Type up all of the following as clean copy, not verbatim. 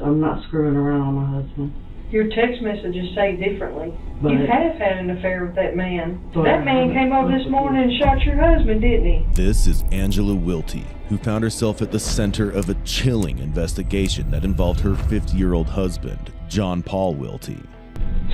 I'm not screwing around on my husband. Your text messages say differently. But you have had an affair with that man. That man came over this morning and shot your husband, didn't he? This is Angela Wilty, who found herself at the center of a chilling investigation that involved her 50-year-old husband, John Paul Wilty.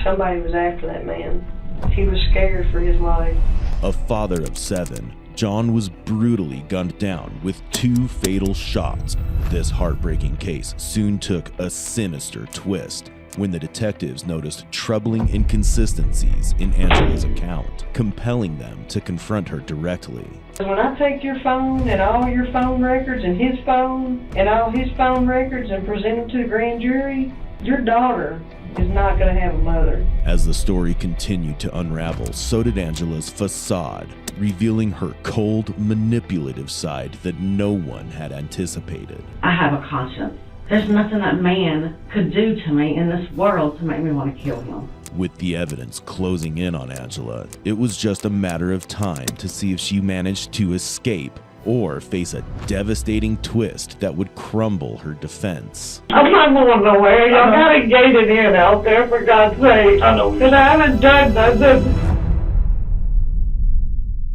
Somebody was after that man. He was scared for his life. A father of 7, John was brutally gunned down with 2 fatal shots. This heartbreaking case soon took a sinister twist when the detectives noticed troubling inconsistencies in Angela's account, compelling them to confront her directly. When I take your phone and all your phone records and his phone and all his phone records and present them to the grand jury, your daughter is not going to have a mother. As the story continued to unravel, so did Angela's facade, revealing her cold, manipulative side that no one had anticipated. I have a conscience. There's nothing that man could do to me in this world to make me want to kill him. With the evidence closing in on Angela, it was just a matter of time to see if she managed to escape or face a devastating twist that would crumble her defense. I'm not going nowhere. Y'all gotta gate it in out there, for God's sake. I know. Because I haven't done nothing.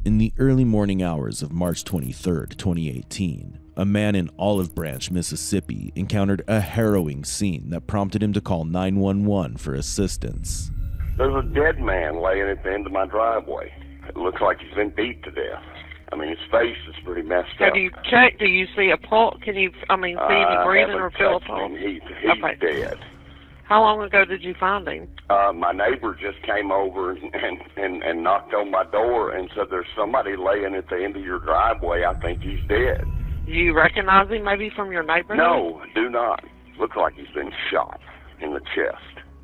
In the early morning hours of March 23rd, 2018, a man in Olive Branch, Mississippi encountered a harrowing scene that prompted him to call 911 for assistance. There's a dead man laying at the end of my driveway. It looks like he's been beat to death. I mean, his face is pretty messed up. Have you checked? Do you see a pulse? Can you, see any breathing or feel a pulse? He's Okay. dead. How long ago did you find him? My neighbor just came over and knocked on my door and said, there's somebody laying at the end of your driveway. I think he's dead. Do you recognize him maybe from your neighborhood? No, do not. Looks like he's been shot in the chest.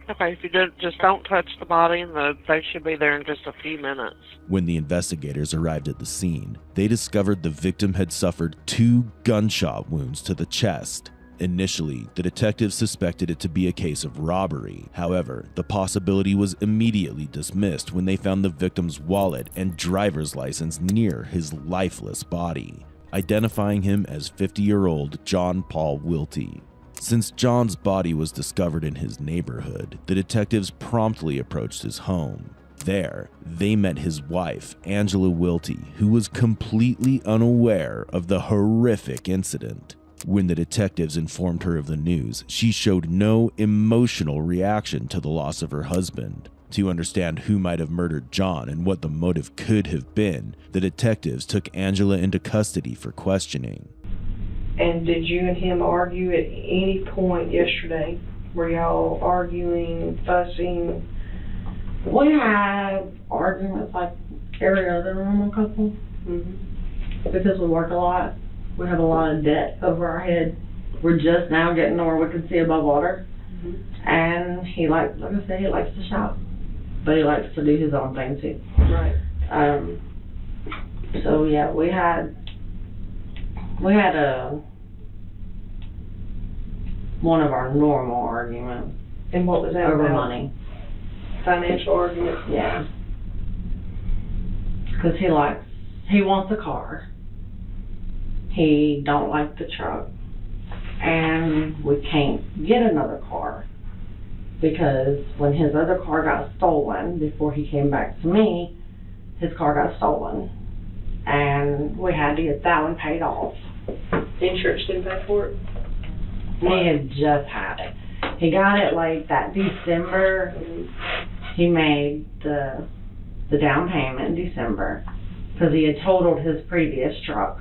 Okay, if you just don't touch the body, and they should be there in just a few minutes. When the investigators arrived at the scene, they discovered the victim had suffered 2 gunshot wounds to the chest. Initially, the detectives suspected it to be a case of robbery. However, the possibility was immediately dismissed when they found the victim's wallet and driver's license near his lifeless body, identifying him as 50-year-old John Paul Wilty. Since John's body was discovered in his neighborhood, the detectives promptly approached his home. There, they met his wife, Angela Wilty, who was completely unaware of the horrific incident. When the detectives informed her of the news, she showed no emotional reaction to the loss of her husband. To understand who might have murdered John and what the motive could have been, the detectives took Angela into custody for questioning. And did you and him argue at any point yesterday? Were y'all arguing, fussing? We have arguments like every other normal couple. Mm-hmm. Because we work a lot. We have a lot of debt over our head. We're just now getting to where we can see above water. Mm-hmm. And he like I said, he likes to shop. But he likes to do his own thing too. Right. So yeah, we had one of our normal arguments. And what was that over about? Money. Financial argument? Yeah. Because he wants a car. He don't like the truck. And we can't get another car. Because when his other car got stolen, before he came back to me, his car got stolen. And we had to get that one paid off. Insurance didn't pay for it? He had just had it. He got it like that December. He made the down payment in December because he had totaled his previous truck.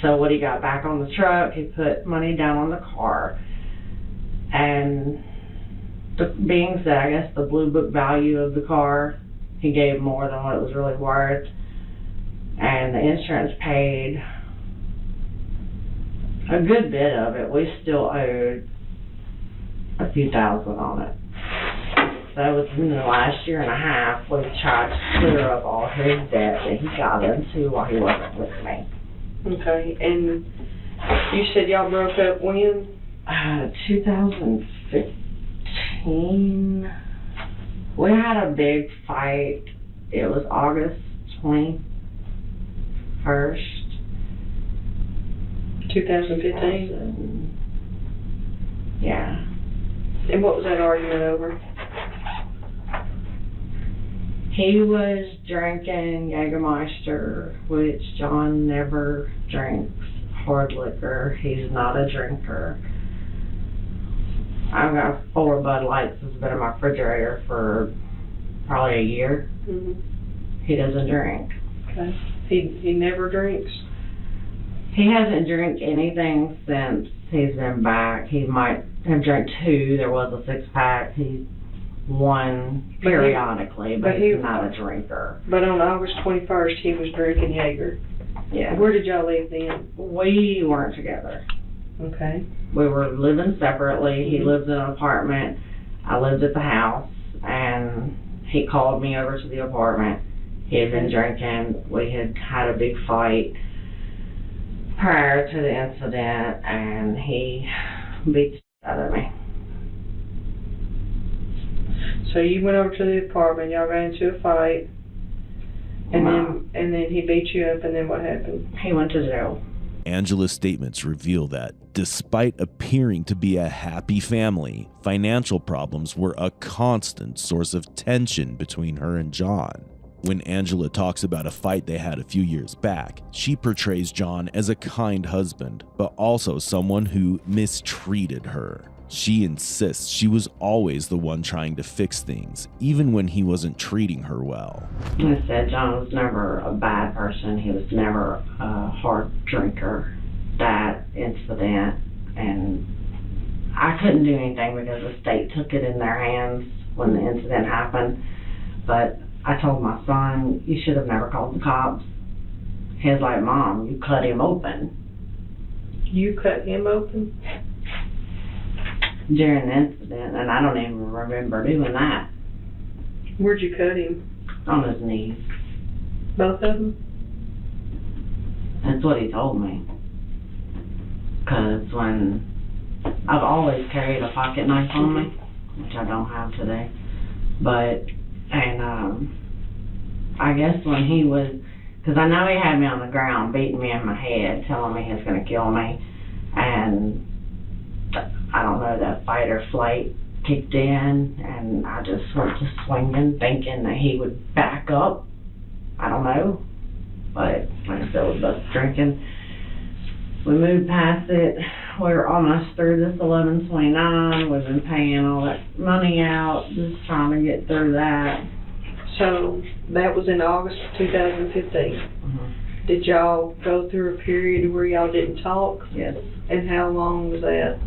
So when he got back on the truck, he put money down on the car. And being said, I guess the blue book value of the car, he gave more than what it was really worth. And the insurance paid a good bit of it. We still owed a few thousand on it. So within the last year and a half, we tried to clear up all his debt that he got into while he wasn't with me. Okay, and you said y'all broke up when? 2015. We had a big fight. It was August 21st. 2015? Yeah. And what was that argument over? He was drinking Jägermeister, which John never drinks hard liquor. He's not a drinker. I've got 4 Bud Lights that's been in my refrigerator for probably a year. He doesn't drink. Okay. He never drinks? He hasn't drank anything since he's been back. He might have drank 2. There was a 6-pack. He's one periodically, but he's not a drinker. But on August 21st, he was drinking Jaeger. Yeah. Where did y'all live then? We weren't together. Okay. We were living separately. He lived in an apartment. I lived at the house, and he called me over to the apartment. He had been drinking. We had had a big fight prior to the incident, and he beat the shit out of me. So you went over to the apartment, y'all got into a fight, and then he beat you up, and then what happened? He went to jail. Angela's statements reveal that, despite appearing to be a happy family, financial problems were a constant source of tension between her and John. When Angela talks about a fight they had a few years back, she portrays John as a kind husband, but also someone who mistreated her. She insists she was always the one trying to fix things, even when he wasn't treating her well. I said John was never a bad person. He was never a hard drinker. That incident, and I couldn't do anything because the state took it in their hands when the incident happened. But I told my son, you should have never called the cops. He was like, Mom, you cut him open. You cut him open? During the incident, and I don't even remember doing that. Where'd you cut him? On his knees. Both of them? That's what he told me. Because when I've always carried a pocket knife on me, which I don't have today. But, I guess when he was, because I know he had me on the ground, beating me in my head, telling me he was going to kill me. And I don't know, that fight or flight kicked in, and I just went to swinging, thinking that he would back up. I don't know. But, like I said, we both drinking. We moved past it. We were almost through this 1129. We've been paying all that money out, just trying to get through that. So, that was in August of 2015. Mm-hmm. Did y'all go through a period where y'all didn't talk? Yes. And how long was that?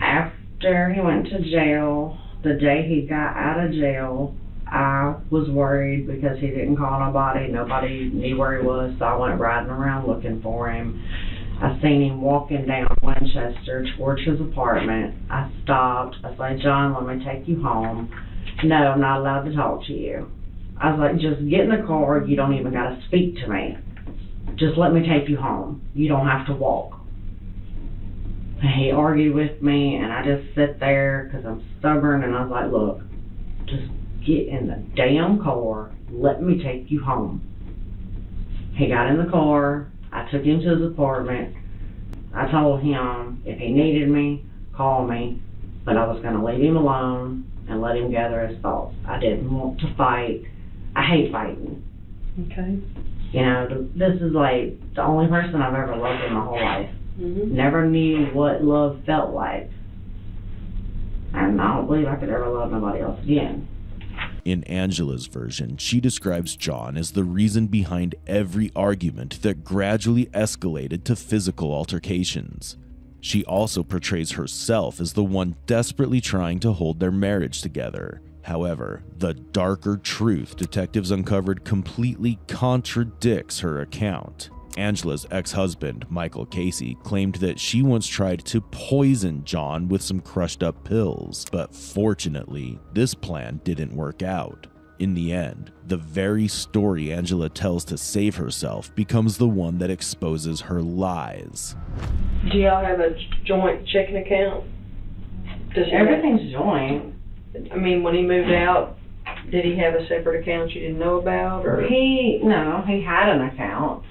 After he went to jail, the day he got out of jail, I was worried because he didn't call nobody. Nobody knew where he was, so I went riding around looking for him. I seen him walking down Winchester towards his apartment. I stopped. I said, John, let me take you home. No, I'm not allowed to talk to you. I was like, just get in the car. You don't even got to speak to me. Just let me take you home. You don't have to walk. He argued with me, and I just sit there because I'm stubborn, and I was like, look, just get in the damn car. Let me take you home. He got in the car. I took him to his apartment. I told him if he needed me, call me, but I was going to leave him alone and let him gather his thoughts. I didn't want to fight. I hate fighting. Okay. You know, this is like the only person I've ever loved in my whole life. Mm-hmm. Never knew what love felt like. And I don't believe I could ever love nobody else again. In Angela's version, she describes John as the reason behind every argument that gradually escalated to physical altercations. She also portrays herself as the one desperately trying to hold their marriage together. However, the darker truth detectives uncovered completely contradicts her account. Angela's ex-husband, Michael Casey, claimed that she once tried to poison John with some crushed up pills, but fortunately, this plan didn't work out. In the end, the very story Angela tells to save herself becomes the one that exposes her lies. Do y'all have a joint checking account? Everything's joint. I mean, when he moved out, did he have a separate account you didn't know about? Or He had an account.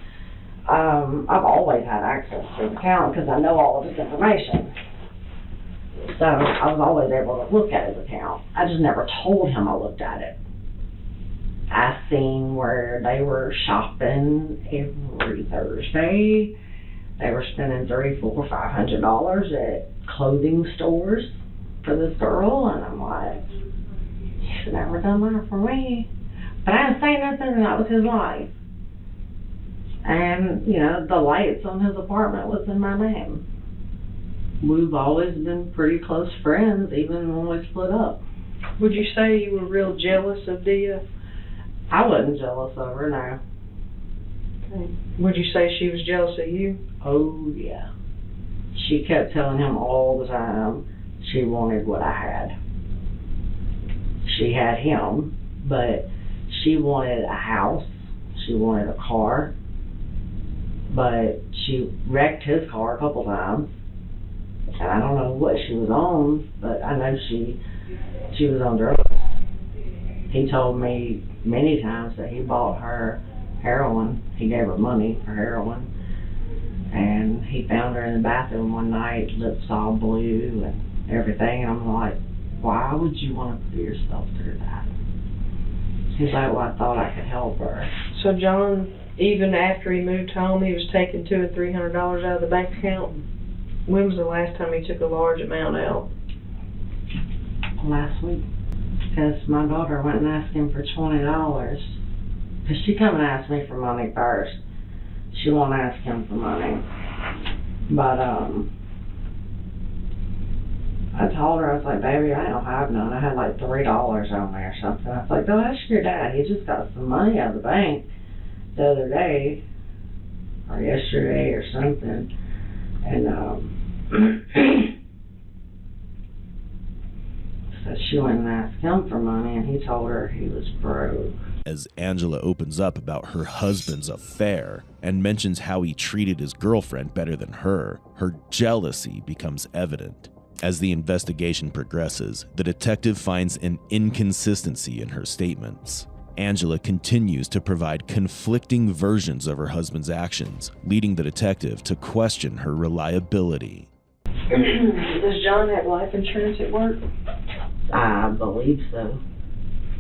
I've always had access to his account because I know all of his information. So I was always able to look at his account. I just never told him I looked at it. I seen where they were shopping every Thursday. They were spending $300, $400, $500 at clothing stores for this girl, and I'm like, he's never done that for me. But I didn't say nothing, and that was his life. And, you know, the lights on his apartment was in my name. We've always been pretty close friends, even when we split up. Would you say you were real jealous of Dia? I wasn't jealous of her, no. Okay. Would you say she was jealous of you? Oh, yeah. She kept telling him all the time she wanted what I had. She had him, but she wanted a house. She wanted a car. But she wrecked his car a couple times. And I don't know what she was on, but I know she was on drugs. He told me many times that he bought her heroin. He gave her money for heroin. And he found her in the bathroom one night, lips all blue and everything. And I'm like, why would you want to put yourself through that? He's like, well, I thought I could help her. So John, even after he moved home, he was taking $200 or $300 out of the bank account. When was the last time he took a large amount out? Last week. Because my daughter went and asked him for $20. Because she come and asked me for money first. She won't ask him for money. But, I told her, I was like, baby, I don't have none. I had like $3 on there or something. I was like, go ask your dad. He just got some money out of the bank the other day, or yesterday or something. And, so she went and asked him for money, and he told her he was broke. As Angela opens up about her husband's affair and mentions how he treated his girlfriend better than her jealousy becomes evident. As the investigation progresses, the detective finds an inconsistency in her statements. Angela continues to provide conflicting versions of her husband's actions, leading the detective to question her reliability. Does John have life insurance at work? I believe so.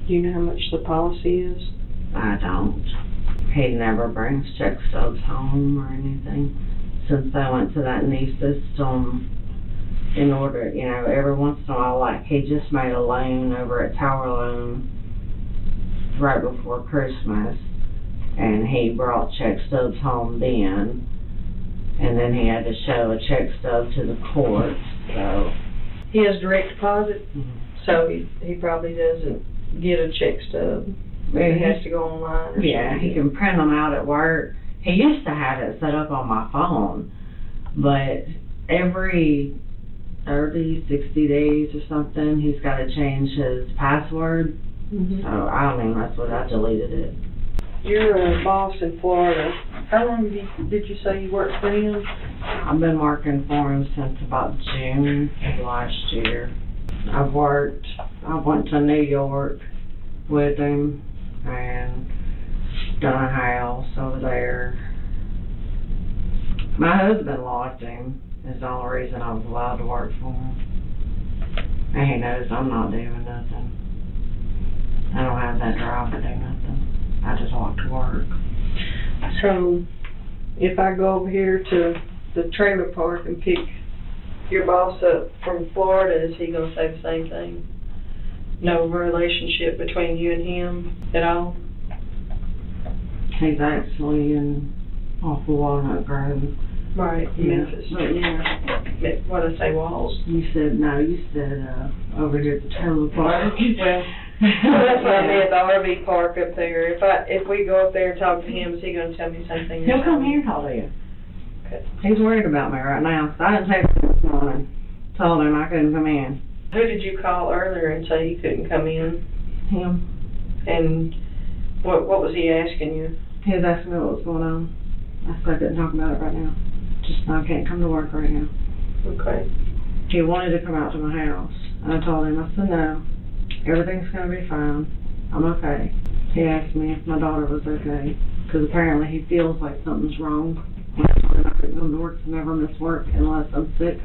Do you know how much the policy is? I don't. He never brings check stubs home or anything. Since I went to that new system, in order, you know, every once in a while, like he just made a loan over at Tower Loan right before Christmas, and he brought check stubs home then, and then he had to show a check stub to the court, so. He has direct deposit, so he probably doesn't get a check stub. He has to go online or yeah, something. he can print them out at work. He used to have it set up on my phone, but every 30, 60 days or something, he's got to change his password. So I don't even mess with it. I deleted it. You're a boss in Florida. How long did you say you worked for him? I've been working for him since about June of last year. I went to New York with him and done a house over there. My husband lost him. Is the only reason I was allowed to work for him. And he knows I'm not doing nothing. I don't have that drive to do nothing. I just want to work. So, if I go over here to the trailer park and pick your boss up from Florida, is he going to say the same thing? No relationship between you and him at all? He's actually in off of Walnut Grove. Right, Memphis. But yeah. What did I say, Walls? You said over here at the trailer park. Well, that's what I meant, the RV park up there. If we go up there and talk to him, is he going to tell me the same thing? He'll come here and talk to you. Okay. He's worried about me right now. So I didn't text him this morning. Told him I couldn't come in. Who did you call earlier and say you couldn't come in? Him. And what was he asking you? He was asking me what was going on. I said I couldn't talk about it right now. Just I can't come to work right now. Okay. He wanted to come out to my house. And I told him, I said no. Everything's going to be fine. I'm okay. He asked me if my daughter was okay. Because apparently he feels like something's wrong. When I told him I couldn't come to work, I never miss work unless I'm sick.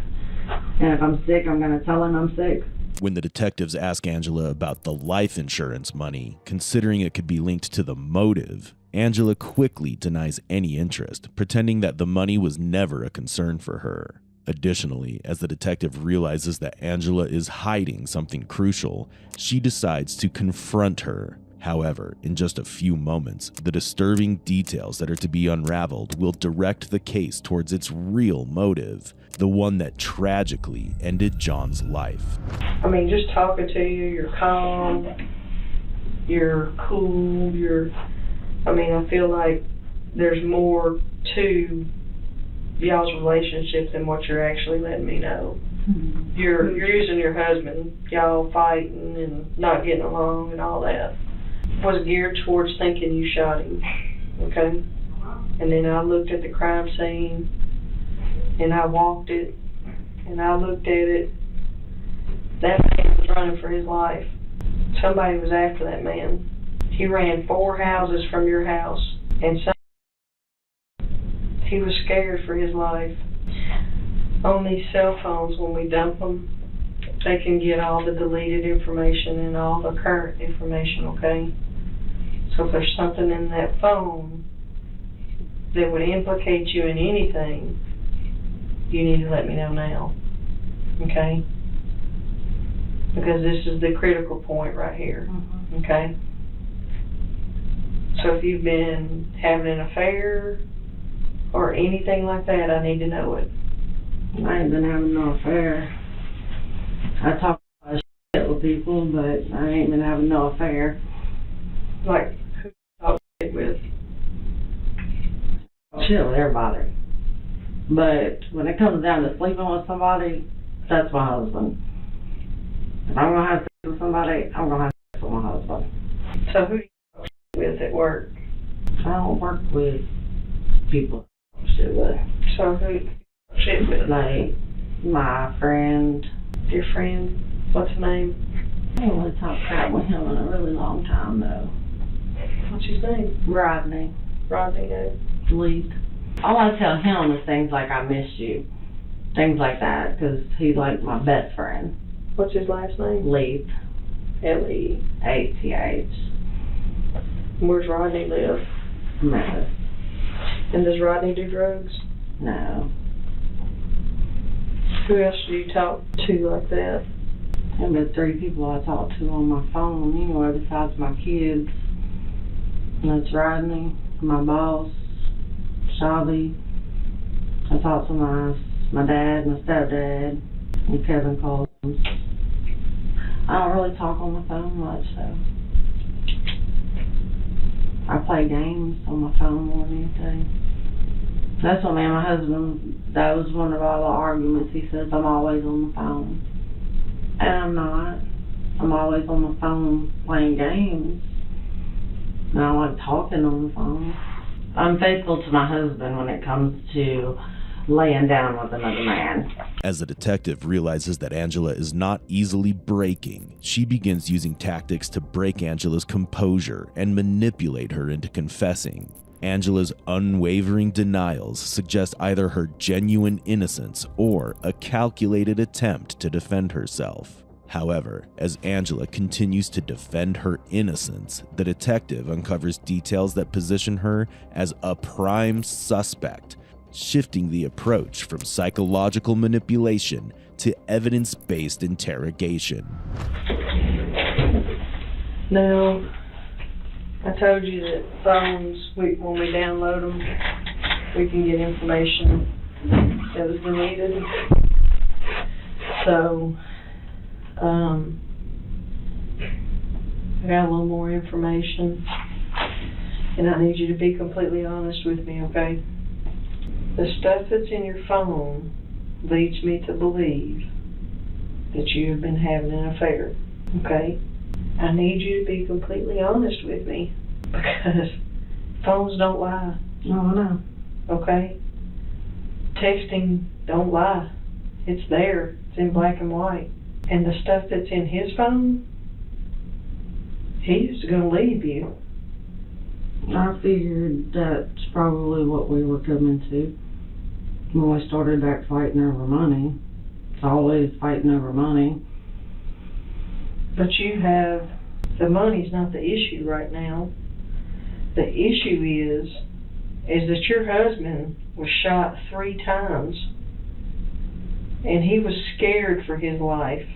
And if I'm sick, I'm going to tell him I'm sick. When the detectives ask Angela about the life insurance money, considering it could be linked to the motive, Angela quickly denies any interest, pretending that the money was never a concern for her. Additionally, as the detective realizes that Angela is hiding something crucial, she decides to confront her. However, in just a few moments, the disturbing details that are to be unraveled will direct the case towards its real motive, the one that tragically ended John's life. I mean, just talking to you, you're calm, you're cool, I feel like there's more to y'all's relationship than what you're actually letting me know. You're using your husband, y'all fighting and not getting along and all that. Was geared towards thinking you shot him, okay? And then I looked at the crime scene, and I walked it, and I looked at it. That man was running for his life. Somebody was after that man. He ran 4 houses from your house, and he was scared for his life. On these cell phones, when we dump them, they can get all the deleted information and all the current information, okay? So if there's something in that phone that would implicate you in anything, you need to let me know now, okay? Because this is the critical point right here, okay? So if you've been having an affair or anything like that, I need to know it. I ain't been having no affair. I talk a lot of shit with people, but I ain't been having no affair. Like, who you talk shit with? Shit with everybody. But when it comes down to sleeping with somebody, that's my husband. If I'm gonna have sex with somebody, I'm gonna have sex with my husband. So who do you talk shit with at work? I don't work with people I talk shit with. So who do you talk shit with? Like my friend. Your friend, what's his name? I ain't really talked crap with him in a really long time though. What's his name? Rodney. Rodney, no. Leith. All I tell him is things like I miss you. Things like that, because he's like my best friend. What's his last name? Leith. Leath. Where's Rodney live? Memphis. And does Rodney do drugs? No. Who else do you talk to like that? There's been 3 people I talk to on my phone anyway besides my kids. And that's Rodney, my boss, Shelby. I talk to my dad, my stepdad, and Kevin Collins. I don't really talk on the phone much, so. I play games on my phone more than anything. That's what me and my husband, that was one of all the arguments. He says I'm always on the phone. And I'm not. I'm always on the phone playing games. And I like talking on the phone. I'm faithful to my husband when it comes to laying down with another man. As the detective realizes that Angela is not easily breaking, she begins using tactics to break Angela's composure and manipulate her into confessing. Angela's unwavering denials suggest either her genuine innocence or a calculated attempt to defend herself. However, as Angela continues to defend her innocence, the detective uncovers details that position her as a prime suspect, shifting the approach from psychological manipulation to evidence-based interrogation. Now, I told you that phones, when we download them, we can get information that was deleted. So, I got a little more information, and I need you to be completely honest with me, okay? The stuff that's in your phone leads me to believe that you have been having an affair, okay? I need you to be completely honest with me, because phones don't lie. No, I know. Okay? Texting don't lie. It's there. It's in black and white. And the stuff that's in his phone, he's going to leave you. I figured that's probably what we were coming to when we started back fighting over money. It's always fighting over money. But the money's not the issue right now. The issue is that your husband was shot 3 times. And he was scared for his life.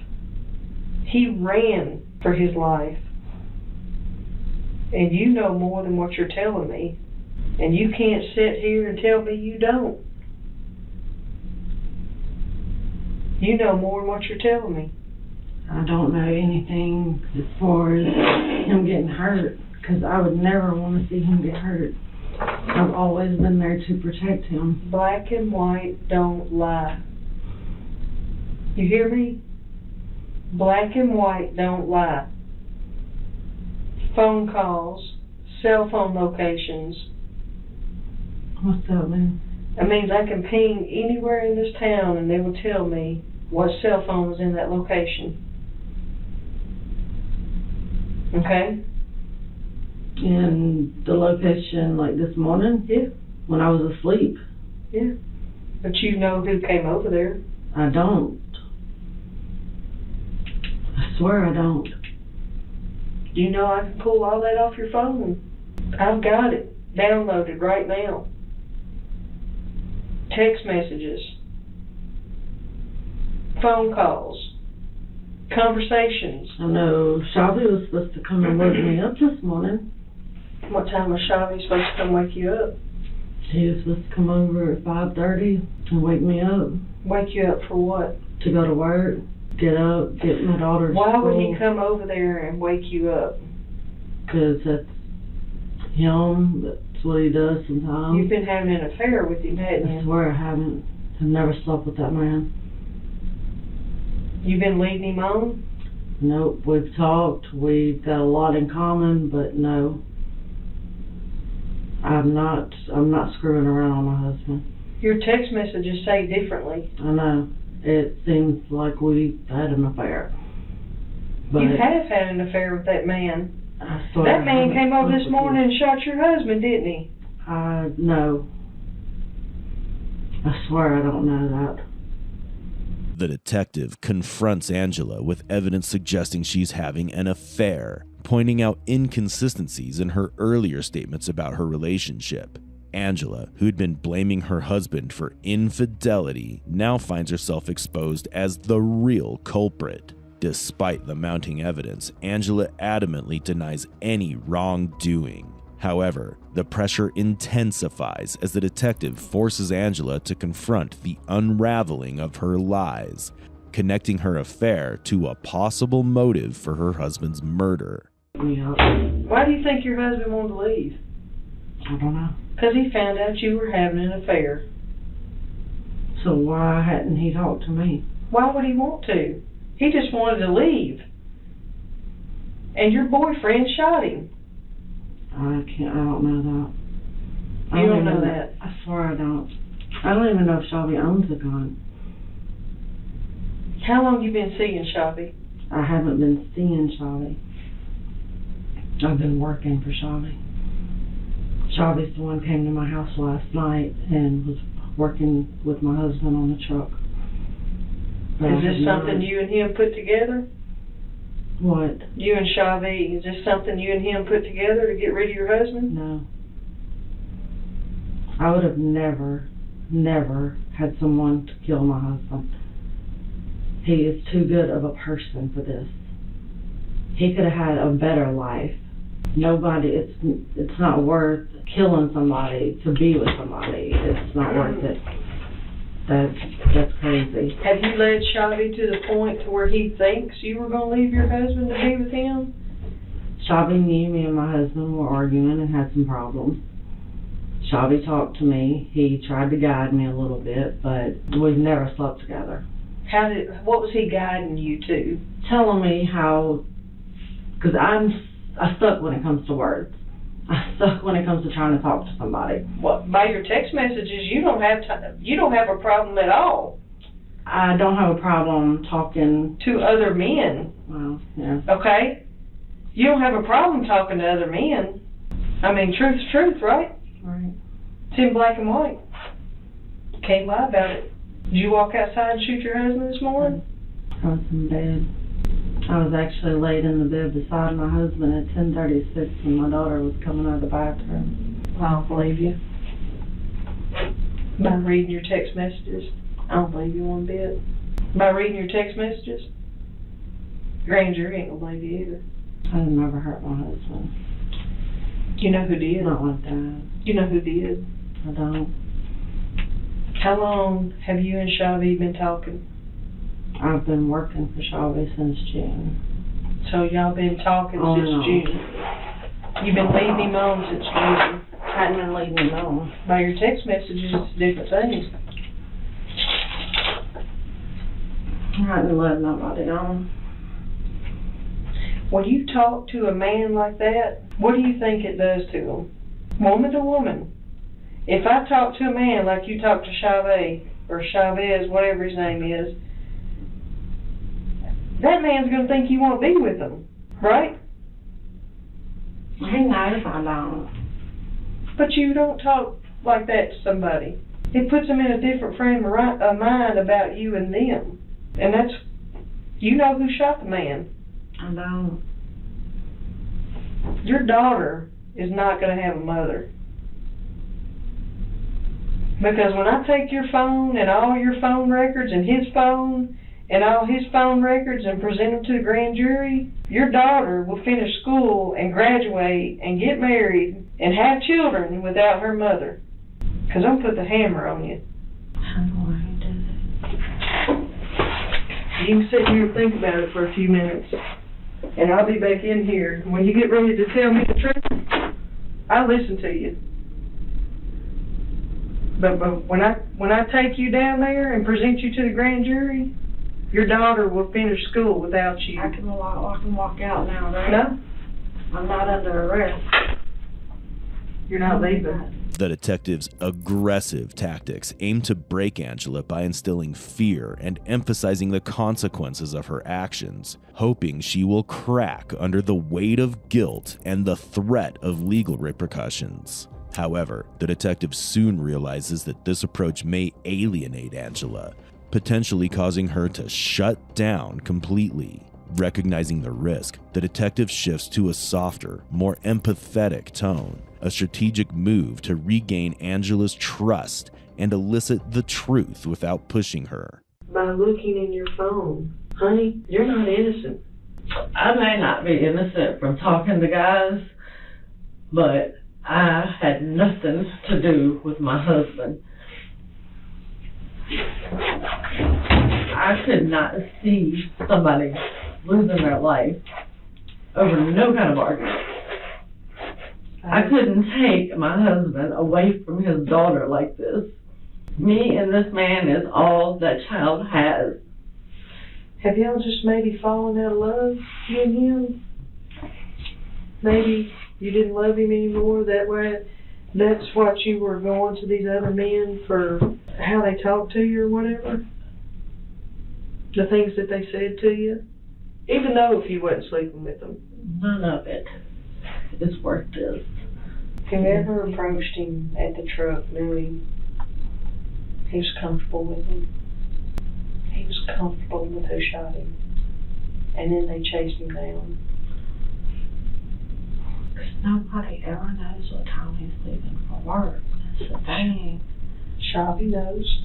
He ran for his life. And you know more than what you're telling me. And you can't sit here and tell me you don't. You know more than what you're telling me. I don't know anything as far as him getting hurt, because I would never want to see him get hurt. I've always been there to protect him. Black and white don't lie. You hear me? Black and white don't lie. Phone calls, cell phone locations. What's that mean? That means I can ping anywhere in this town and they will tell me what cell phone was in that location. Okay? And the location, like this morning? Yeah. When I was asleep? Yeah. But you know who came over there. I don't. I swear I don't. You know I can pull all that off your phone. I've got it downloaded right now. Text messages, phone calls, conversations. I know Shelby was supposed to come and wake me up this morning. What time was Shelby supposed to come wake you up? He was supposed to come over at 5:30 and wake me up. Wake you up for what? To go to work, get up, get my daughter to Why school. would he come over there and wake you up? Because that's him. That's what he does sometimes. You've been having an affair with him, hadn't I you? swear I haven't. I've never slept with that man. You've been leading him on? Nope. We've talked. We've got a lot in common, but no. I'm not screwing around on my husband. Your text messages say differently. I know. It seems like we've had an affair. But You have had an affair with that man. I swear That I man haven't came over slept this with morning you. and shot your husband, didn't he? No. I swear I don't know that. The detective confronts Angela with evidence suggesting she's having an affair, pointing out inconsistencies in her earlier statements about her relationship. Angela, who'd been blaming her husband for infidelity, now finds herself exposed as the real culprit. Despite the mounting evidence, Angela adamantly denies any wrongdoing. However, the pressure intensifies as the detective forces Angela to confront the unraveling of her lies, connecting her affair to a possible motive for her husband's murder. Yeah. Why do you think your husband wanted to leave? I don't know. Because he found out you were having an affair. So why hadn't he talked to me? Why would he want to? He just wanted to leave. And your boyfriend shot him. I don't know that. You don't know that? I swear I don't. I don't even know if Shelby owns a gun. How long you been seeing Shelby? I haven't been seeing Shelby. I've been working for Shelby. Shelby's the one came to my house last night and was working with my husband on the truck. But Is this something you and him put together? What? You and Shelby, is this something you and him put together to get rid of your husband? No. I would have never had someone to kill my husband. He is too good of a person for this. He could have had a better life. It's not worth killing somebody to be with somebody. It's not worth it. That's crazy. Have you led Shelby to the point to where he thinks you were going to leave your husband to be with him? Shelby knew me and my husband were arguing and had some problems. Shelby talked to me. He tried to guide me a little bit, but we've never slept together. What was he guiding you to? Telling me how, because I suck when it comes to words. I suck when it comes to trying to talk to somebody. What, by your text messages, you don't have a problem at all. I don't have a problem talking to other men. Well, yeah. Okay? You don't have a problem talking to other men. I mean, truth's truth, right? Right. It's in black and white. Can't lie about it. Did you walk outside and shoot your husband this morning? I was in bed. I was actually laid in the bed beside my husband at 10:36 when my daughter was coming out of the bathroom. I don't believe you. By reading your text messages, I don't believe you one bit. By reading your text messages, grand jury ain't gonna believe you either. I never hurt my husband. You know who did? Not like that. You know who did? I don't. How long have you and Shavy been talking? I've been working for Shelby since June. So y'all been talking Oh, since no. June. You've been leading him on since June. I hadn't been leaving him alone. By your text messages, it's different things. I hadn't led nobody on. When you talk to a man like that, what do you think it does to him? Woman to woman. If I talk to a man like you talk to Chavez, or Chavez, whatever his name is, that man's going to think you want to be with him, right? He knows I don't. But you don't talk like that to somebody. It puts them in a different frame of mind about you and them. And that's, you know who shot the man. I don't. Your daughter is not going to have a mother. Because when I take your phone and all your phone records and his phone and all his phone records and present them to the grand jury, your daughter will finish school and graduate and get married and have children without her mother. Because I'm going to put the hammer on you. How do I do that? You can sit here and think about it for a few minutes. And I'll be back in here. When you get ready to tell me the truth, I'll listen to you. But when I take you down there and present you to the grand jury, your daughter will finish school without you. I can walk out now, right? No, I'm not under arrest. you're not leaving. The detective's aggressive tactics aim to break Angela by instilling fear and emphasizing the consequences of her actions, hoping she will crack under the weight of guilt and the threat of legal repercussions. However, the detective soon realizes that this approach may alienate Angela, potentially causing her to shut down completely. Recognizing the risk, the detective shifts to a softer, more empathetic tone, a strategic move to regain Angela's trust and elicit the truth without pushing her. By looking in your phone, honey, you're not innocent. I may not be innocent from talking to guys, but I had nothing to do with my husband. I could not see somebody losing their life over no kind of argument. I couldn't take my husband away from his daughter like this. Me and this man is all that child has. Have y'all just maybe fallen out of love, you and him? Maybe you didn't love him anymore that way. That's what you were going to these other men for, how they talked to you or whatever? The things that they said to you? Even though if you wasn't sleeping with them. None of it is worth this. Whoever approached him at the truck knew him. He was comfortable with him. He was comfortable with who shot him. And then they chased him down. Because nobody ever knows what time he's leaving for work. That's the thing. Shabby knows.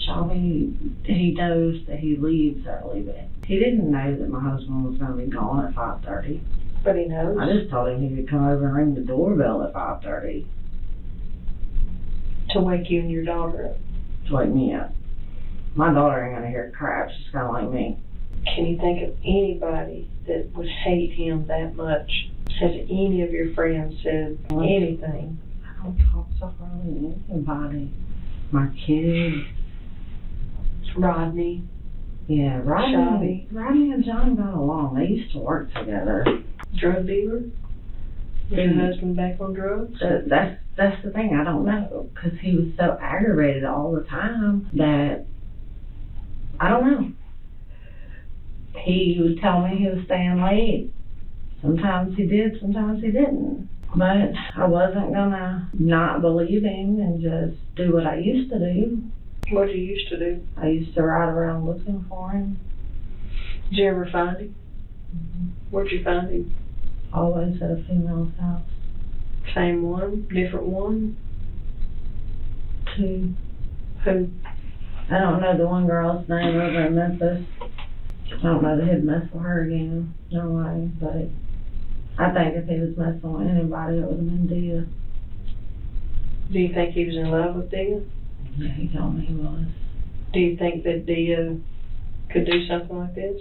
Shelby, he knows that he leaves early, but he didn't know that my husband was going to be gone at 5:30. But he knows. I just told him he could come over and ring the doorbell at 5:30 To wake you and your daughter up. to wake me up. My daughter ain't going to hear crap. She's kind of like me. Can you think of anybody that would hate him that much? Has any of your friends said anything? I don't talk to hardly anybody. My kids. Rodney. Yeah, Shelby. Rodney and John got along. They used to work together. Drug dealer? Is your husband back on drugs? That's the thing. I don't know, because he was so aggravated all the time that I don't know. He would tell me he was staying late. Sometimes he did, sometimes he didn't. But I wasn't gonna not believe him and just do what I used to do. What did you used to do? I used to ride around looking for him. Did you ever find him? Where'd you find him? Always at a female's house. Same one? Different one? Two. Who? I don't know the one girl's name over in Memphis. I don't know that he'd mess with her again. No way. But I think if he was messing with anybody, it would have been Dia. Do you think he was in love with Dia? Yeah, he told me he was. Do you think that Dia could do something like this?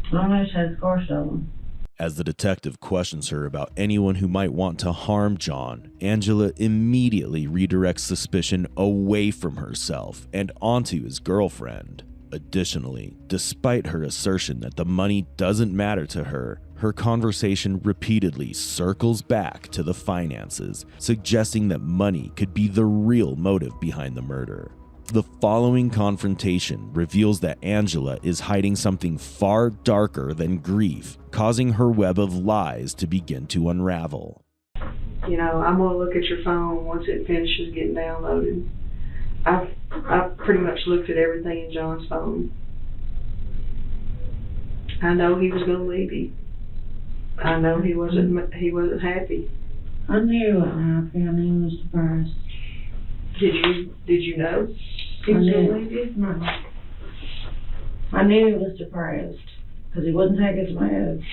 I don't know, she has scores of them. As the detective questions her about anyone who might want to harm John, Angela immediately redirects suspicion away from herself and onto his girlfriend. Additionally, despite her assertion that the money doesn't matter to her, her conversation repeatedly circles back to the finances, suggesting that money could be the real motive behind the murder. The following confrontation reveals that Angela is hiding something far darker than grief, causing her web of lies to begin to unravel. You know, I'm gonna look at your phone once it finishes getting downloaded. I've pretty much looked at everything in John's phone. I know he was gonna leave you. I know he wasn't happy. I knew he wasn't happy. I knew he was depressed. Did you know he was gonna leave you? No. I knew he was depressed because he wouldn't take his meds.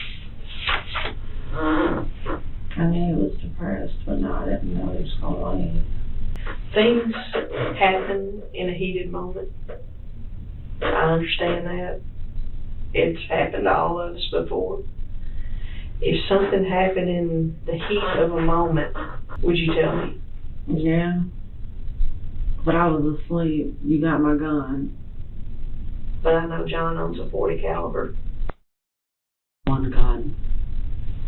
I knew he was depressed, but no, I didn't know he was gonna leave. Things happen in a heated moment. I understand that. It's happened to all of us before. If something happened in the heat of a moment, would you tell me? Yeah. But I was asleep. You got my gun. But I know John owns a .40 caliber One gun.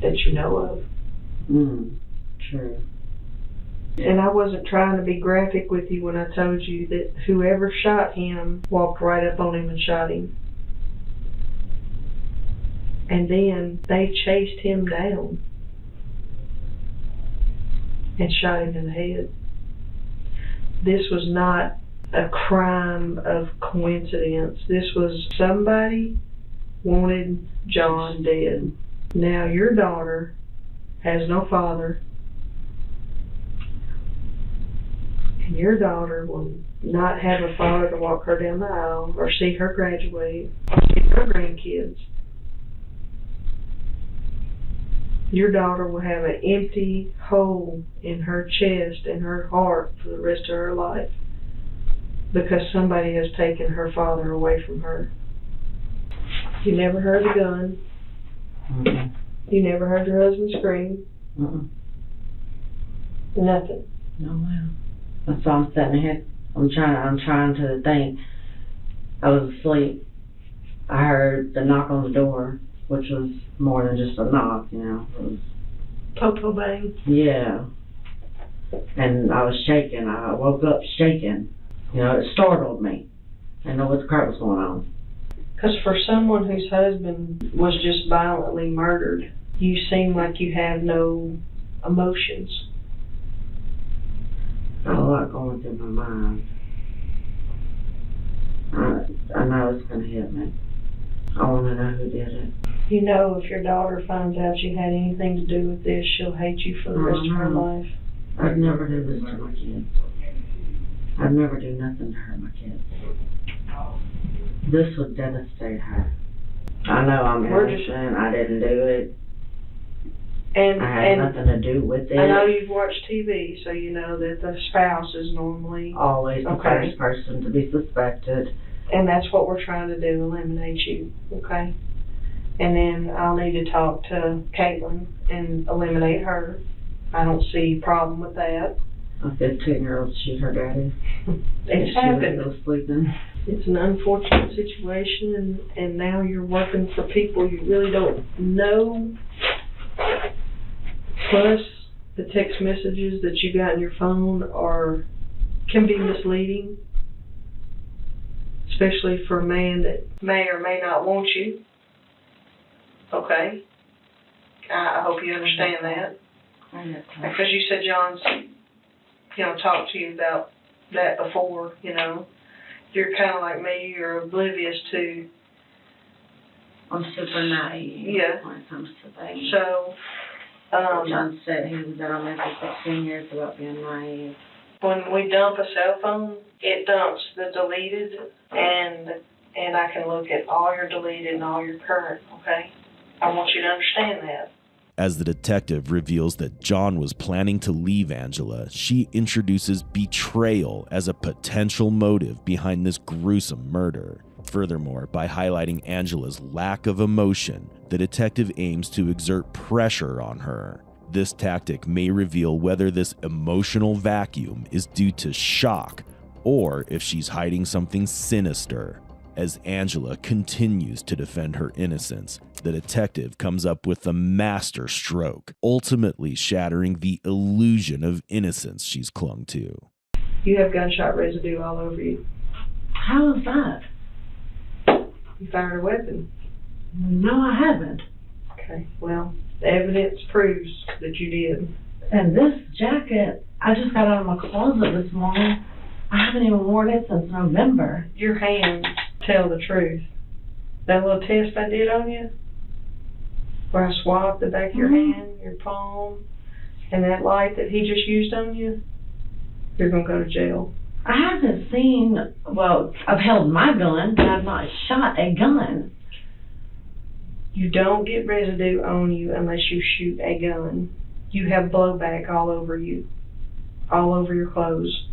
that you know of. True. And I wasn't trying to be graphic with you when I told you that whoever shot him walked right up on him and shot him. And then they chased him down and shot him in the head. This was not a crime of coincidence. This was somebody wanted John dead. Now your daughter has no father, and your daughter will not have a father to walk her down the aisle or see her graduate or see her grandkids. Your daughter will have an empty hole in her chest and her heart for the rest of her life because somebody has taken her father away from her. You never heard a gun. Mm-mm. You never heard your husband scream. Mm-mm. Nothing. No, ma'am. That's why I'm sitting here. I'm trying to think. I was asleep. I heard the knock on the door, which was more than just a knock, you know. It was, Popo bang. yeah. And I was shaking. I woke up shaking. You know, it startled me. I didn't know what the crap was going on. Because for someone whose husband was just violently murdered, you seem like you have no emotions. Got a lot going through my mind. I know it's going to hit me. I want to know who did it. You know, if your daughter finds out you had anything to do with this, she'll hate you for the rest of her life. I'd never do this to my kids. I'd never do nothing to hurt my kids. This would devastate her. I know I'm innocent. I didn't do it. I had nothing to do with it. I know you've watched TV, so you know that the spouse is normally Always the okay. first person to be suspected. And that's what we're trying to do, eliminate you, okay? And then I'll need to talk to Caitlin and eliminate her. I don't see a problem with that. A 15-year-old shoot her daddy. It's happened. She was still sleeping. It's an unfortunate situation, and now you're working for people you really don't know. Plus, the text messages that you got in your phone can be misleading, especially for a man that may or may not want you. Okay? I hope you understand that. Because you said John's, talked to you about that before, you know. You're kind of like me, you're oblivious to, I'm super naive. Yeah. When it comes to things. so, John said he was been on there for 16 years about being naive. when we dump a cell phone, it dumps the deleted, and I can look at all your deleted and all your current, okay? I want you to understand that. As the detective reveals that John was planning to leave Angela, she introduces betrayal as a potential motive behind this gruesome murder. Furthermore, by highlighting Angela's lack of emotion, the detective aims to exert pressure on her. This tactic may reveal whether this emotional vacuum is due to shock or if she's hiding something sinister. As Angela continues to defend her innocence, the detective comes up with a master stroke, ultimately shattering the illusion of innocence she's clung to. You have gunshot residue all over you. How is that? You fired a weapon. No, I haven't. Okay, well, the evidence proves that you did. And this jacket, I just got out of my closet this morning. I haven't even worn it since November. Your hands tell the truth. That little test I did on you, where I swabbed the back of your hand, your palm, and that light that he just used on you, you're going to go to jail. I haven't seen, well, I've held my gun, but I've not shot a gun. You don't get residue on you unless you shoot a gun. You have blowback all over you, all over your clothes,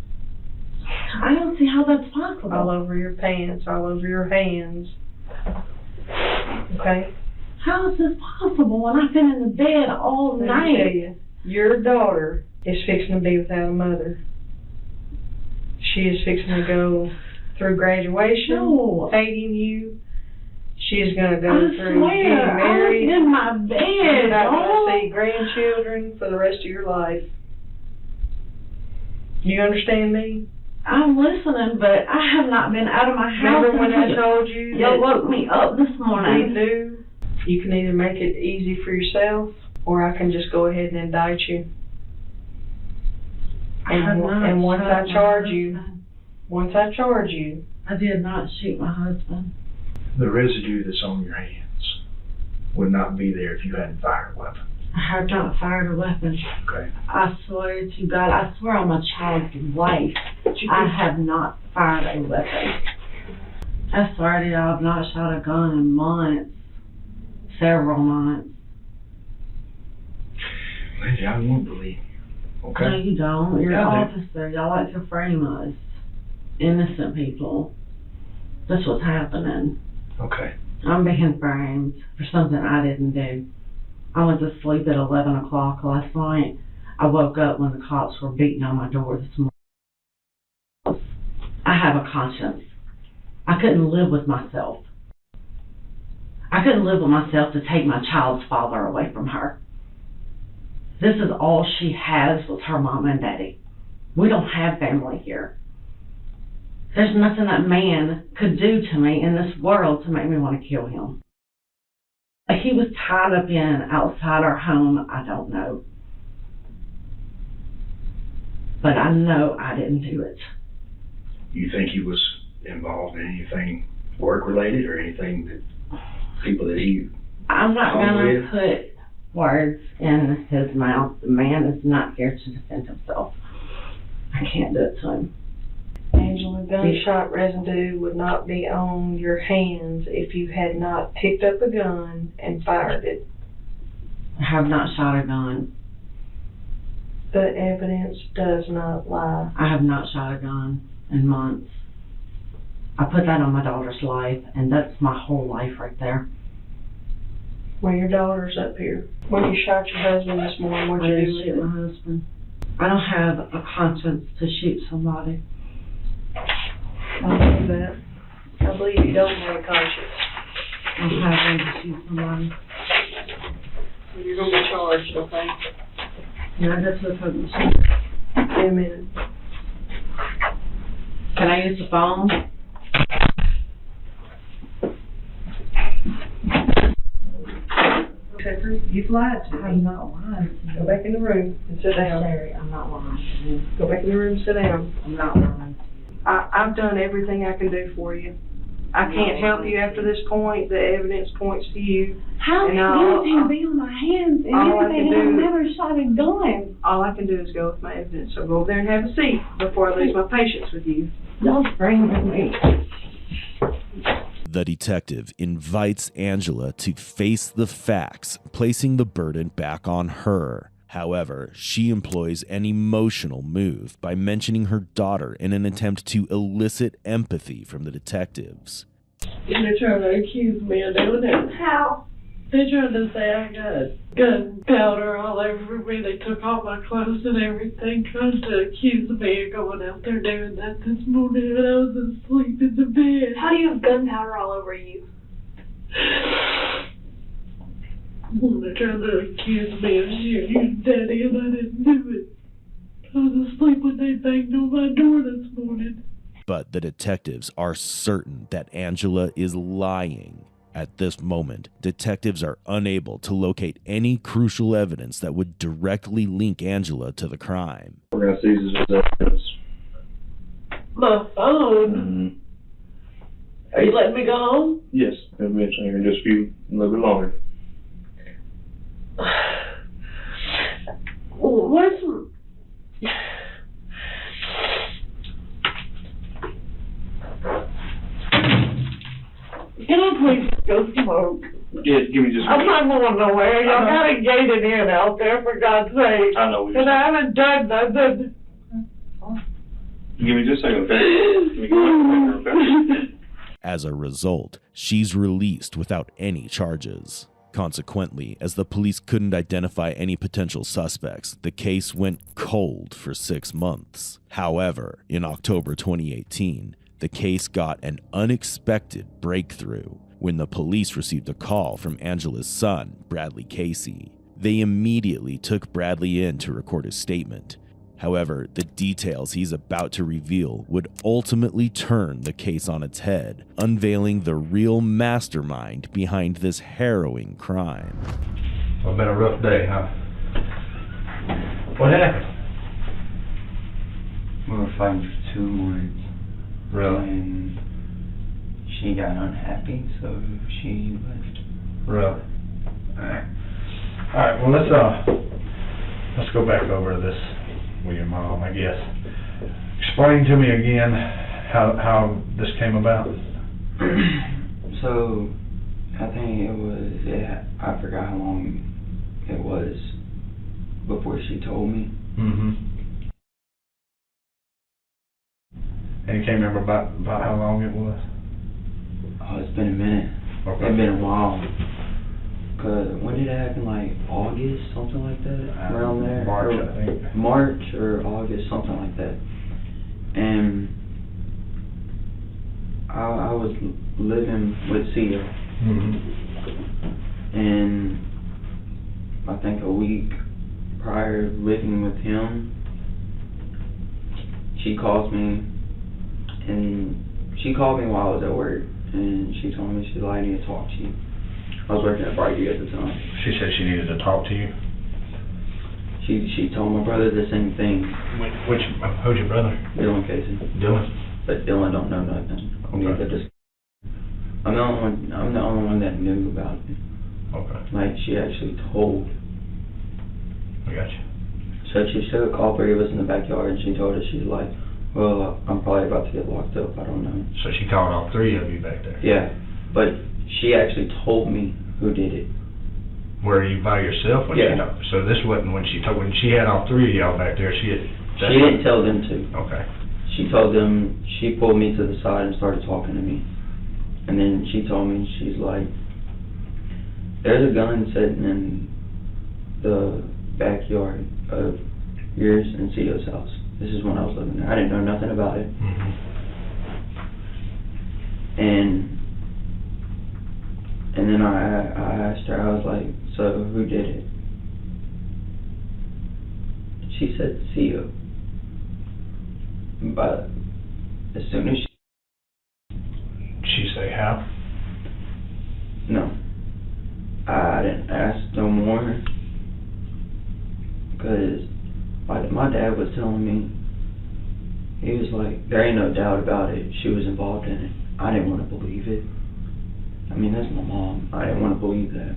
I don't see how that's possible. all over your pants, all over your hands. Okay? How is this possible when I've been in the bed all Let me tell night? you, your daughter is fixing to be without a mother. She is fixing to go through graduation, No. hating you. She is going to go I through swear, getting I was married. in my You're bed. not Oh. going to see grandchildren for the rest of your life. You understand me? I'm listening, but I have not been out of my house. Remember when I until told you y'all woke me up this we morning? knew you can either make it easy for yourself or I can just go ahead and indict you. I have not And once shot I my charge you, husband. once I charge you, I did not shoot my husband. The residue that's on your hands would not be there if you hadn't fired a weapon. I have not fired a weapon. Okay. I swear to God, I swear on my child's life, I have not fired a weapon. I swear to you, I've not shot a gun in months. Several months. Lindsay, I won't believe you. Okay? No, you don't. You're an I do. officer. Y'all like to frame us. Innocent people. That's what's happening. Okay. I'm being framed for something I didn't do. I went to sleep at 11 o'clock last night. I woke up when the cops were beating on my door this morning. I have a conscience. I couldn't live with myself. I couldn't live with myself to take my child's father away from her. This is all she has with her mom and daddy. We don't have family here. There's nothing that man could do to me in this world to make me want to kill him. He was tied up in outside our home, I don't know. But I know I didn't do it. You think he was involved in anything work-related or anything that people that he... I'm not Oh, gonna yeah. put words in his mouth. The man is not here to defend himself. I can't do it to him. Angela, gunshot residue would not be on your hands if you had not picked up a gun and fired it. I have not shot a gun. The evidence does not lie. I have not shot a gun in months. I put that on my daughter's life, and that's my whole life right there. When your daughter's up here. When you shot your husband this morning, I what'd you didn't do shoot with my husband. I don't have a conscience to shoot somebody. it? I believe that. I believe you don't have a conscience. I don't have one to shoot somebody. You're gonna be charged, okay? Yeah, that's what I'm saying. In a minute. Can I use the phone? Tucker, you've lied to I'm me. not lying. Go back in the room and sit down. Sherry, I'm not lying. Go back in the room and sit down. I'm not lying. I've done everything I can do for you. I can't help you after this point. The evidence points to you. How And good can be on my hands and all I everything? can I've do- never shot a gun. All I can do is go with my evidence. So go over there and have a seat before I lose my patience with you. Don't bring with me. The detective invites Angela to face the facts, placing the burden back on her. However, she employs an emotional move by mentioning her daughter in an attempt to elicit empathy from the detectives. And they're trying to accuse me of doing it. How? They're trying to say I got gunpowder all over me. They took all my clothes and everything, trying to accuse me of going out there doing that this morning when I was asleep in the bed. How do you have gunpowder all over you? They're trying to accuse me of shooting your daddy, and I didn't do it. I was asleep when they banged on my door this morning. But the detectives are certain that Angela is lying. At this moment, detectives are unable to locate any crucial evidence that would directly link Angela to the crime. We're gonna seize his evidence. My phone. Are you letting me go home? Yes, we'll be in here in just a little bit longer. Where's some... Can I please go smoke? Yeah, give me just a I'm minute. not going nowhere. Y'all got it gated in out there, for God's sake. I know. And I haven't done nothing. Give me just a second, okay? Give me one second, okay? As a result, she's released without any charges. Consequently, as the police couldn't identify any potential suspects, the case went cold for 6 months. However, in October 2018, the case got an unexpected breakthrough when the police received a call from Angela's son, Bradley Casey. They immediately took Bradley in to record his statement. However, the details he's about to reveal would ultimately turn the case on its head, unveiling the real mastermind behind this harrowing crime. It's been a rough day, huh? What happened? We were fighting for 2 months. Really? And she got unhappy, so she left. Really? Alright, well let's go back over this with your mom, I guess. Explain to me again how this came about. So, I think I forgot how long it was before she told me. Mm-hmm. And you can't remember about how long it was? Oh, it's been a minute. Okay. It's been a while. Cause when did it happen? Like August, something like that, around there. March, I think. March or August, something like that. And I was living with Sia, and I think a week prior living with him, she calls me, and she called me while I was at work, and she told me she's like, I need to talk to you. I was working at Brightview at the time. She said she needed to talk to you. She told my brother the same thing. Who's your brother? Dylan Casey. Dylan? But Dylan don't know nothing. Okay. I'm the only one that knew about it. Okay. Like, she actually told. I got you. So she took all 3 of us in the backyard, and she told us, she's like, well, I'm probably about to get locked up, I don't know. So she called all 3 of you back there? Yeah, but she actually told me who did it. Were you by yourself when Yeah. she talked? So this wasn't when she had all 3 of y'all back there, She didn't tell them to. Okay. She told them, she pulled me to the side and started talking to me. And then she told me, she's like, there's a gun sitting in the backyard of yours and Cio's house. This is when I was living there. I didn't know nothing about it. Mm-hmm. And then I asked her, I was like, so who did it? She said Cio. But as soon as she say how? No. I didn't ask no more. Because my dad was telling me He was like, there ain't no doubt about it. She was involved in it. I didn't want to believe it. I mean, that's my mom. I didn't want to believe that.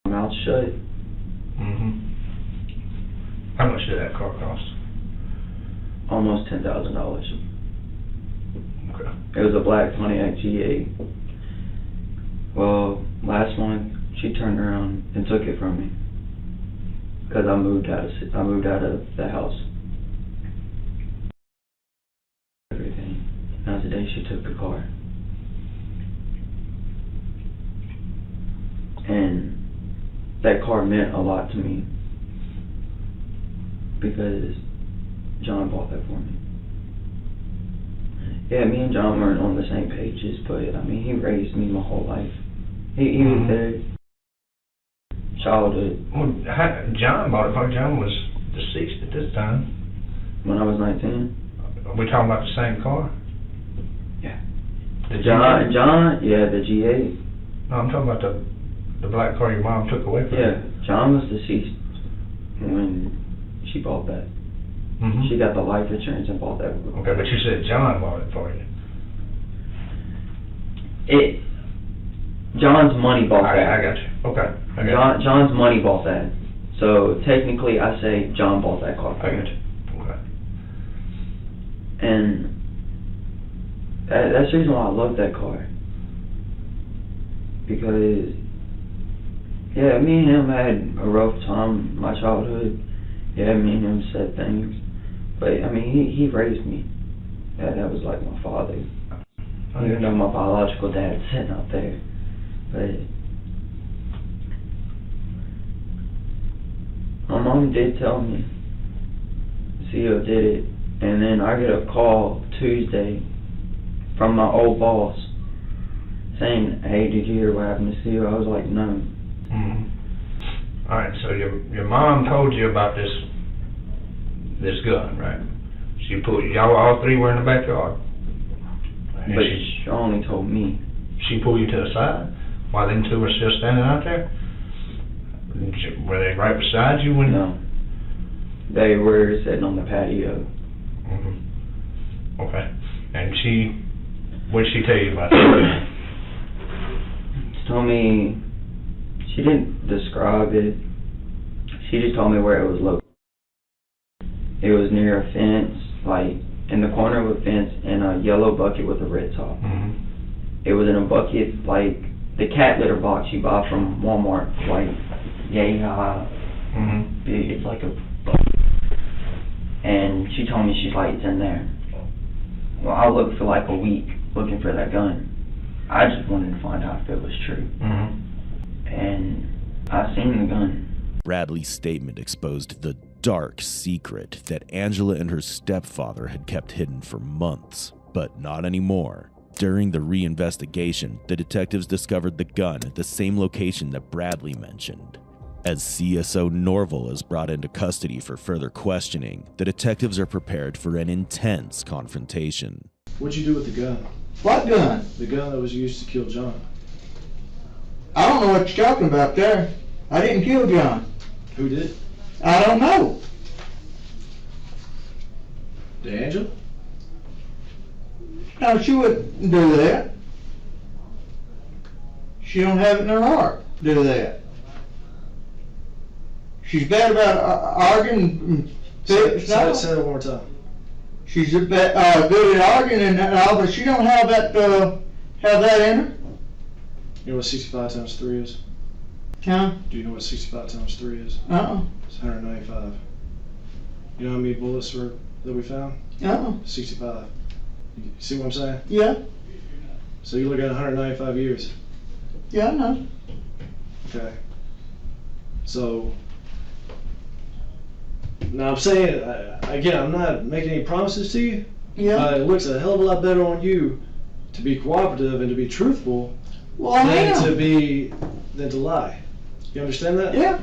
Mouth shut. Mm-hmm. How much did that car cost? Almost $10,000. Okay. It was a black Pontiac G8. Well, last month she turned around and took it from me because I moved out of the house. Everything. That was the day she took the car. And that car meant a lot to me because John bought that for me. Yeah, me and John weren't on the same pages, but I mean, he raised me my whole life. He was there. Childhood. Well, John bought it for John was deceased at this time. When I was 19. Are we talking about the same car? Yeah. The John, yeah, the G8. No, I'm talking about the black car your mom took away from you. Yeah, John was deceased when she bought that. Mm-hmm. She got the life insurance and bought that. Okay, but you said John bought it for you. John's money bought that. I got you. Okay. I got John's money bought that. So technically, I say John bought that car. I got you. Okay. And that's the reason why I love that car. Because, yeah, me and him had a rough time in my childhood. Yeah, me and him said things. But, I mean, he raised me. Yeah, that was like my father. Even though my biological dad's sitting out there. But my mom did tell me CEO did it, and then I get a call Tuesday from my old boss saying, hey, did you hear what happened to CEO? I was like, no. Mm-hmm. All right, so your mom told you about this gun, right? She put y'all all three were in the backyard. And But she only told me. She pulled you to the side while them two were still standing out there? Were they right beside you when? No. They were sitting on the patio. Mm-hmm. Okay. And what did she tell you about that? She told me, she didn't describe it. She just told me where it was located. It was near a fence, like in the corner of a fence, in a yellow bucket with a red top. Mm-hmm. It was in a bucket like the cat litter box you buy from Walmart, like yay high. Mm-hmm. It's like a bucket. And she told me, she's like, it's in there. Well, I looked for like a week looking for that gun. I just wanted to find out if it was true. Mm-hmm. And I seen the gun. Bradley's statement exposed the dark secret that Angela and her stepfather had kept hidden for months, but not anymore. During the reinvestigation, the detectives discovered the gun at the same location that Bradley mentioned. As CSO Norval is brought into custody for further questioning, the detectives are prepared for an intense confrontation. What'd you do with the gun? What gun? The gun that was used to kill John. I don't know what you're talking about there. I didn't kill John. Who did? I don't know. Did Angela? No, she wouldn't do that. She don't have it in her heart to do that. She's bad about arguing. Say that one more time. She's good at arguing and all, but she don't have that in her. You know what 65 times 3 is? Huh? Do you know what 65 times 3 is? Uh-uh. It's 195. You know how many bullets that we found? 65. You see what I'm saying? Yeah. So you look at 195 years. Yeah, I know. Okay. So now I'm saying, again, I'm not making any promises to you. Yeah. But it looks a hell of a lot better on you to be cooperative and to be truthful than to lie. You understand that? Yeah.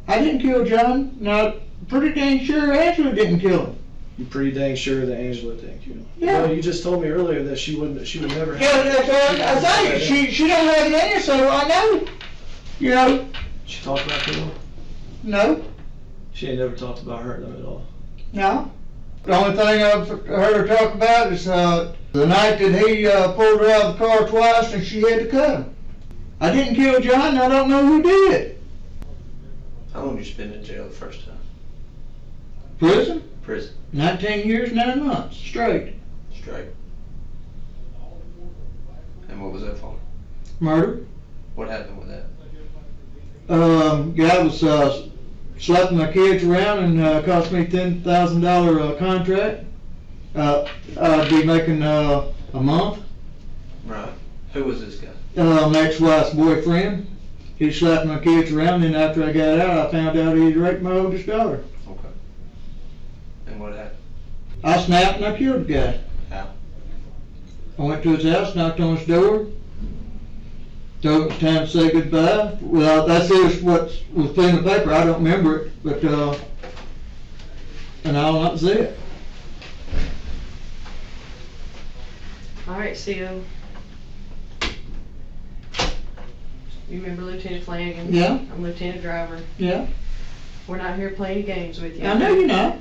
I didn't kill John. Now, pretty dang sure Angela didn't kill him. You're pretty dang sure that Angela didn't kill him. Yeah. Well, you just told me earlier that she would never. Yeah, that's what I tell you. She don't have it in her, so I know. You know. She talked about killing him? No. She ain't never talked about hurting them at all. No. The only thing I've heard her talk about is the night that he pulled her out of the car twice and she had to cut him. I didn't kill John, and I don't know who did. How long did you spend in jail the first time? Prison? Prison. 19 years, 9 months, straight. Straight. And what was that for? Murder. What happened with that? Guy was slapping my kids around and cost me $10,000 contract. I'd be making a month. Right. Who was this guy? My ex-wife's boyfriend. He slapped my kids around, and after I got out, I found out he raped my oldest daughter. Okay. And what happened? I snapped and I killed the guy. How? I went to his house, knocked on his door, told him time to say goodbye. Well, that's just what was put in the paper. I don't remember it, but and I'll not see it. All right, CO. You remember Lieutenant Flanagan? Yeah. I'm Lieutenant Driver. Yeah. We're not here playing games with you. I know you're not.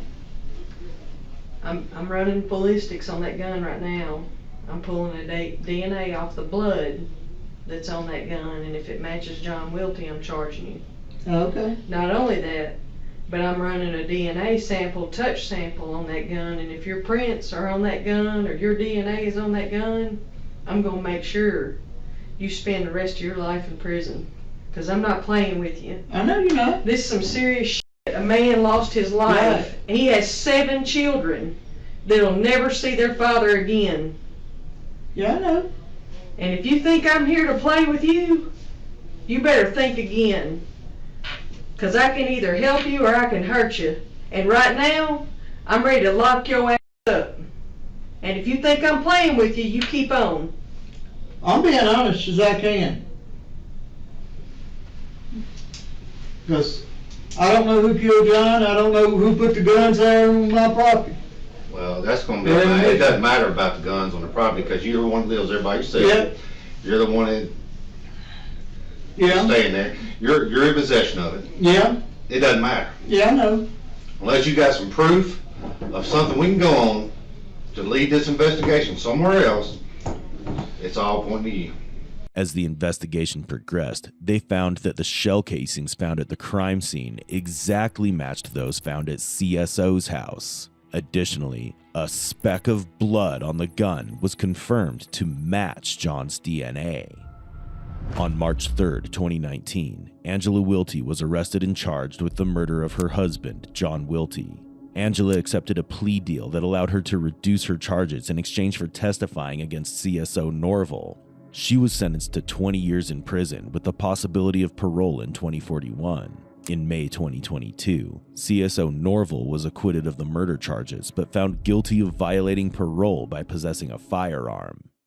I'm running ballistics on that gun right now. I'm pulling a DNA off the blood that's on that gun, and if it matches John Wilty, I'm charging you. Okay. Not only that, but I'm running a DNA sample, touch sample on that gun, and if your prints are on that gun or your DNA is on that gun, I'm gonna make sure you spend the rest of your life in prison. Because I'm not playing with you. I know you're not. This is some serious shit. A man lost his life. Right. He has 7 children that'll never see their father again. Yeah, I know. And if you think I'm here to play with you, you better think again. Because I can either help you or I can hurt you. And right now, I'm ready to lock your ass up. And if you think I'm playing with you, you keep on. I'm being honest as I can. Because I don't know who killed John. I don't know who put the guns there on my property. Well, that's going to be, it doesn't matter about the guns on the property because you're the one that lives there by yourself. Yep. You're the one that staying there. You're in possession of it. Yeah. It doesn't matter. Yeah, I know. Unless you got some proof of something we can go on to lead this investigation somewhere else, it's all pointing to you. As the investigation progressed, they found that the shell casings found at the crime scene exactly matched those found at CSO's house. Additionally, a speck of blood on the gun was confirmed to match John's DNA. On March 3, 2019, Angela Wilty was arrested and charged with the murder of her husband, John Wilty. Angela accepted a plea deal that allowed her to reduce her charges in exchange for testifying against CSO Norval. She was sentenced to 20 years in prison with the possibility of parole in 2041. In May 2022, CSO Norval was acquitted of the murder charges but found guilty of violating parole by possessing a firearm.